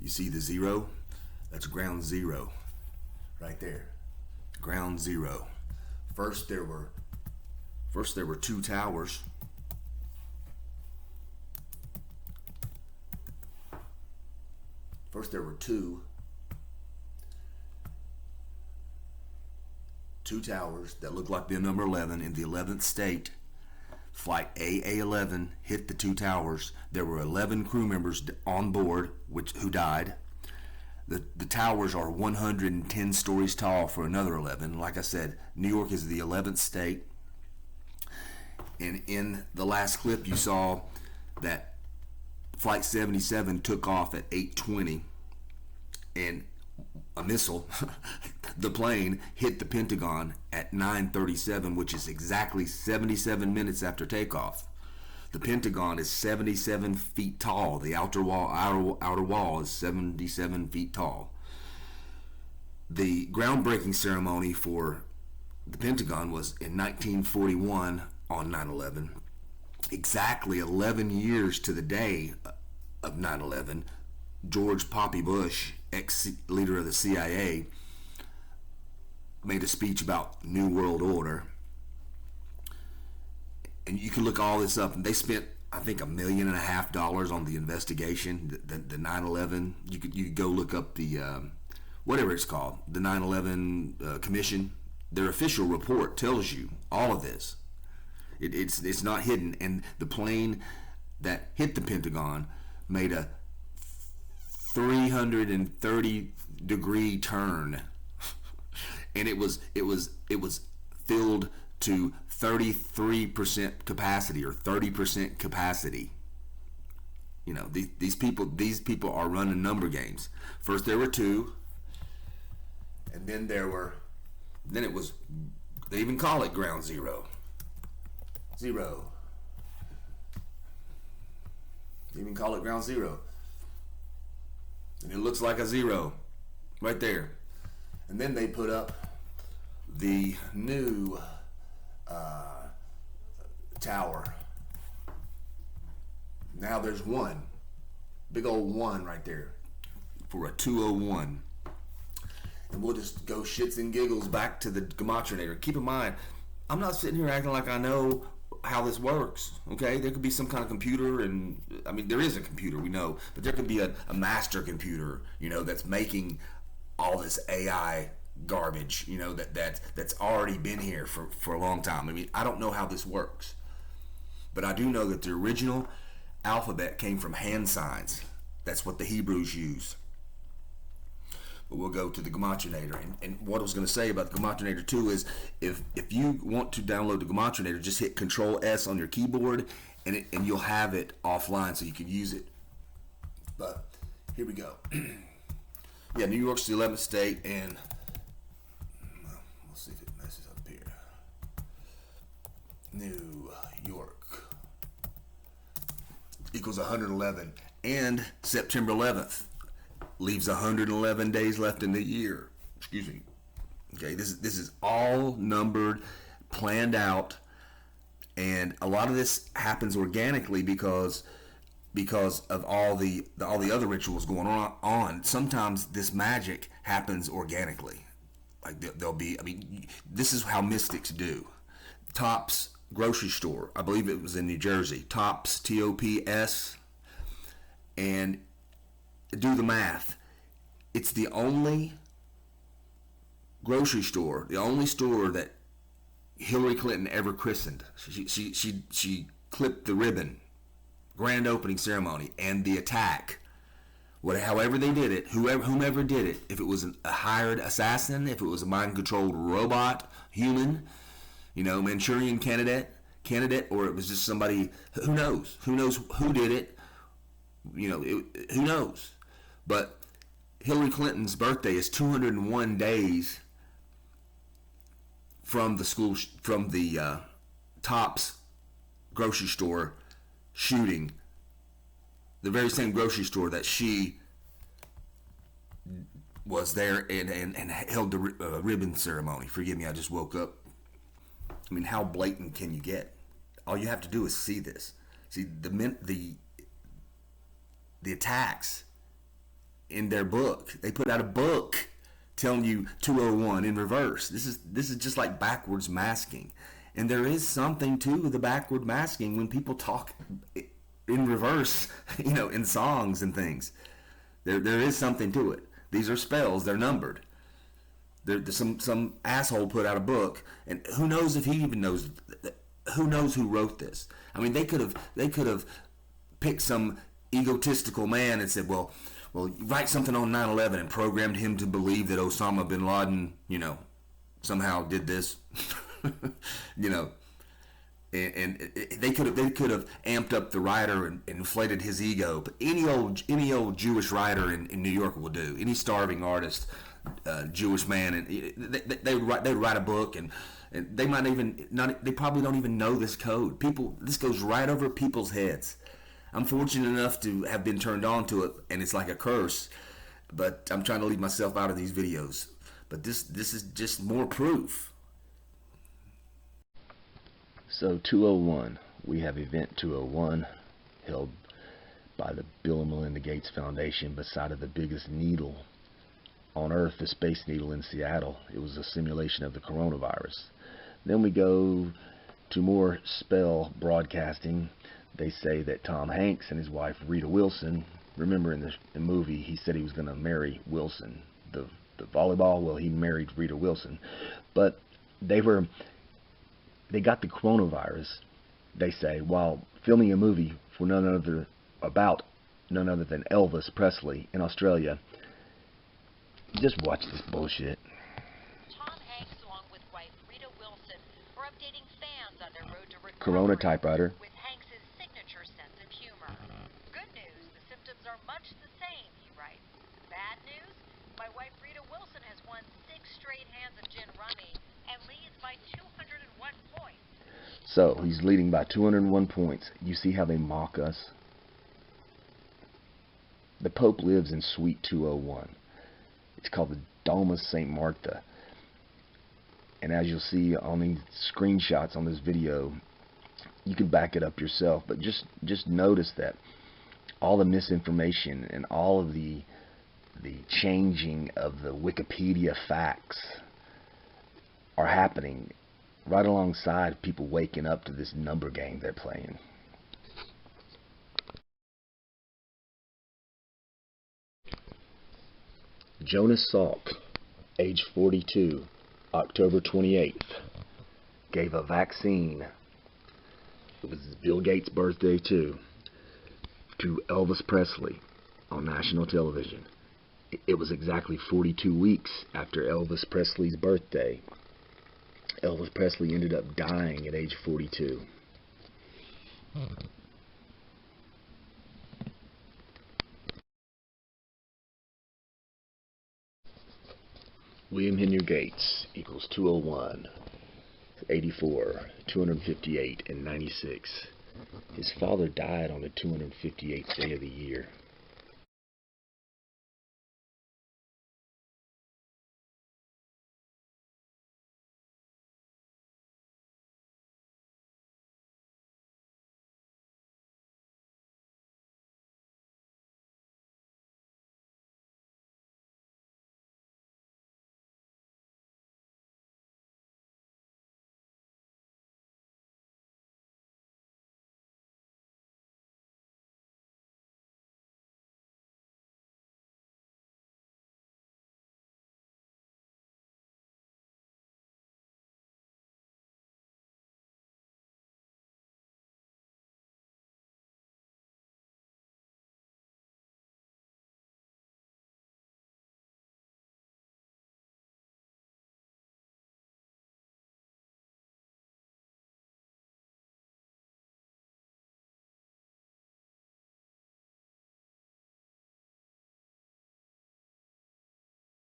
You see the zero? That's ground zero right there. Ground zero. First there were two towers. First there were two towers that looked like the number 11 in the 11th state. Flight AA-11 hit the two towers. There were 11 crew members on board who died. The towers are 110 stories tall for another 11. Like I said, New York is the 11th state. And in the last clip you saw that Flight 77 took off at 8:20 and a missile, the plane, hit the Pentagon at 9:37, which is exactly 77 minutes after takeoff. The Pentagon is 77 feet tall. The outer wall is 77 feet tall. The groundbreaking ceremony for the Pentagon was in 1941 on 9/11. Exactly 11 years to the day of 9/11, George Poppy Bush, ex-leader of the CIA, made a speech about New World Order. And you can look all this up. And they spent, I think, $1.5 million on the investigation, the 9/11. You could go look up the whatever it's called, the 9/11 Commission. Their official report tells you all of this. It's not hidden. And the plane that hit the Pentagon made a 330-degree turn, and it was filled to 33% capacity or 30% capacity. You know, these people are running number games. First there were two, and then it was, they even call it ground zero. Zero. They even call it ground zero. And it looks like a zero right there. And then they put up the new tower. Now there's one. Big old one right there for a 201. And we'll just go shits and giggles back to the Gematrinator. Keep in mind, I'm not sitting here acting like I know how this works, okay? There could be some kind of computer, and I mean, there is a computer, we know, but there could be a master computer, you know, that's making all this AI garbage, you know, that's already been here for a long time. I mean, I don't know how this works, but I do know that the original alphabet came from hand signs. That's what the Hebrews use. But we'll go to the Gematrinator. And what I was going to say about the Gematrinator 2 is if you want to download the Gematrinator, just hit Control-S on your keyboard and you'll have it offline so you can use it. But here we go. Yeah, New York's the 11th state, and we'll see if it messes up here. New York equals 111, and September 11th leaves 111 days left in the year. Excuse me. Okay, this is all numbered, planned out, and a lot of this happens organically because of all the other rituals going on. Sometimes this magic happens organically. Like there'll be, I mean, this is how mystics do. Tops grocery store, I believe it was in New Jersey. Tops, Tops, and do the math. It's the only grocery store, the only store that Hillary Clinton ever christened. She clipped the ribbon, grand opening ceremony, and the attack. However they did it, whomever did it, if it was a hired assassin, if it was a mind-controlled robot, human, you know, Manchurian candidate, or it was just somebody, who knows who did it, you know, who knows. But Hillary Clinton's birthday is 201 days from the Tops grocery store shooting, the very same grocery store that she was there and held the ribbon ceremony. Forgive me, I just woke up. I mean, how blatant can you get? All you have to do is see this. See the attacks in their book. They put out a book telling you 201 in reverse. This is just like backwards masking. And there is something to the backward masking when people talk in reverse, in songs and things. There is something to it. These are spells. They're numbered. Some asshole put out a book, and who knows if he even knows. Who knows who wrote this? I mean, they could have picked some egotistical man and said, well, write something on 9/11 and programmed him to believe that Osama bin Laden, somehow did this, and they could have amped up the writer and inflated his ego. But any old Jewish writer in New York will do. Any starving artist, Jewish man, and they would write a book, and they might even not. They probably don't even know this code. This goes right over people's heads. I'm fortunate enough to have been turned on to it, and it's like a curse. But I'm trying to leave myself out of these videos. But this is just more proof. So 201, we have Event 201, held by the Bill and Melinda Gates Foundation beside of the biggest needle on Earth, the Space Needle in Seattle. It was a simulation of the coronavirus. Then we go to more spell broadcasting. They say that Tom Hanks and his wife Rita Wilson, remember in the movie he said he was going to marry Wilson, the volleyball. Well, he married Rita Wilson, but they got the coronavirus, they say, while filming a movie for none other than Elvis Presley in Australia. Just watch this bullshit. Tom Hanks, along with wife Rita Wilson, are updating fans on their road to recovery Corona typewriter. with Hanks' signature sense of humor. Good news, the symptoms are much the same, he writes. Bad news, my wife Rita Wilson has won 6 straight hands of gin rummy and leads by 201 points. So, he's leading by 201 points. You see how they mock us? The Pope lives in Suite 201. It's called the Dome of St. Martha. And as you'll see on these screenshots on this video, you can back it up yourself. But just notice that all the misinformation and all of the changing of the Wikipedia facts are happening right alongside people waking up to this number game they're playing. Jonas Salk, age 42, October 28th, gave a vaccine. It was Bill Gates' birthday too, to Elvis Presley on national television. It was exactly 42 weeks after Elvis Presley's birthday. Elvis Presley ended up dying at age 42. William Henry Gates equals 201, 84, 258, and 96. His father died on the 258th day of the year.